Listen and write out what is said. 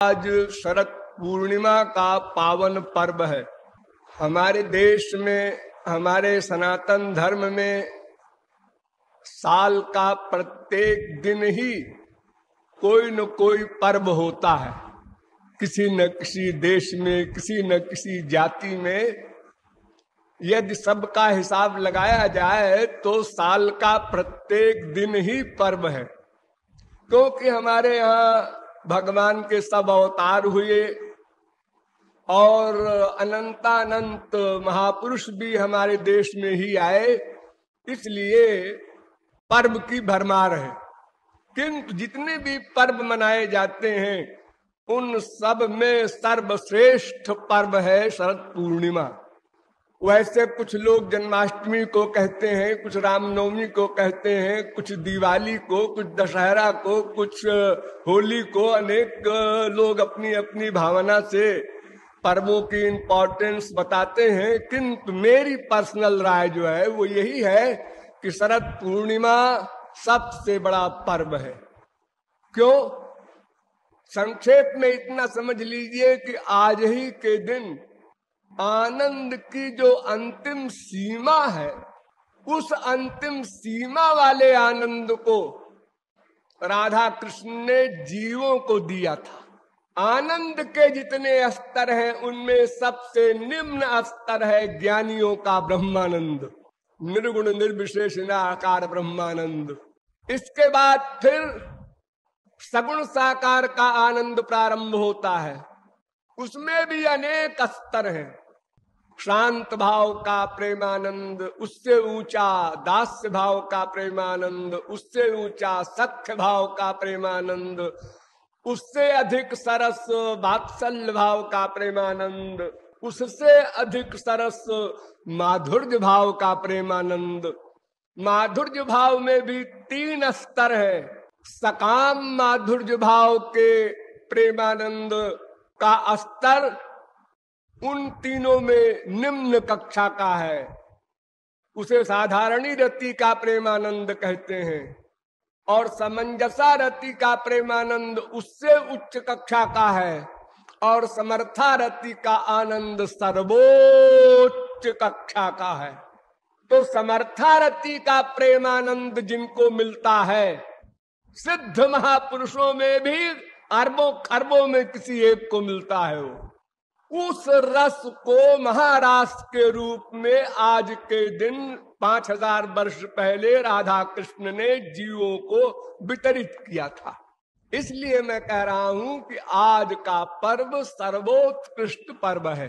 आज शरद पूर्णिमा का पावन पर्व है। हमारे देश में, हमारे सनातन धर्म में साल का प्रत्येक दिन ही कोई न कोई पर्व होता है। किसी न किसी देश में, किसी न किसी जाति में यदि सबका हिसाब लगाया जाए तो साल का प्रत्येक दिन ही पर्व है, क्योंकि हमारे यहाँ भगवान के सब अवतार हुए और अनंतानंत महापुरुष भी हमारे देश में ही आए, इसलिए पर्व की भरमार है। किंतु जितने भी पर्व मनाए जाते हैं उन सब में सर्वश्रेष्ठ पर्व है शरद पूर्णिमा। वैसे कुछ लोग जन्माष्टमी को कहते हैं, कुछ रामनवमी को कहते हैं, कुछ दिवाली को, कुछ दशहरा को, कुछ होली को। अनेक लोग अपनी अपनी भावना से पर्वों की इंपॉर्टेंस बताते हैं, किंतु मेरी पर्सनल राय जो है वो यही है कि शरद पूर्णिमा सबसे बड़ा पर्व है। क्यों? संक्षेप में इतना समझ लीजिए कि आज ही के दिन आनंद की जो अंतिम सीमा है, उस अंतिम सीमा वाले आनंद को राधा कृष्ण ने जीवों को दिया था। आनंद के जितने स्तर हैं उनमें सबसे निम्न स्तर है ज्ञानियों का ब्रह्मानंद, निर्गुण निर्विशेष निराकार ब्रह्मानंद। इसके बाद फिर सगुण साकार का आनंद प्रारंभ होता है। उसमें भी अनेक स्तर हैं। शांत भाव का प्रेमानंद, उससे ऊंचा दास्य भाव का प्रेमानंद, उससे ऊंचा सख्य भाव का प्रेमानंद, उससे अधिक सरस वात्सल्य भाव का प्रेमानंद, उससे अधिक सरस माधुर्य भाव का प्रेमानंद। माधुर्य भाव में भी 3 स्तर है। सकाम माधुर्य भाव के प्रेमानंद का स्तर उन तीनों में निम्न कक्षा का है। उसे साधारणी रति का प्रेमानंद कहते हैं। और समंजसा रति का प्रेमानंद उससे उच्च कक्षा का है। और समर्था रति का आनंद सर्वोच्च कक्षा का है। तो समर्था रति का प्रेमानंद जिनको मिलता है, सिद्ध महापुरुषों में भी अरबों खरबों में किसी एक को मिलता है। उस रस को महारास के रूप में आज के दिन 5000 वर्ष पहले राधा कृष्ण ने जीवों को वितरित किया था। इसलिए मैं कह रहा हूं कि आज का पर्व सर्वोत्कृष्ट पर्व है।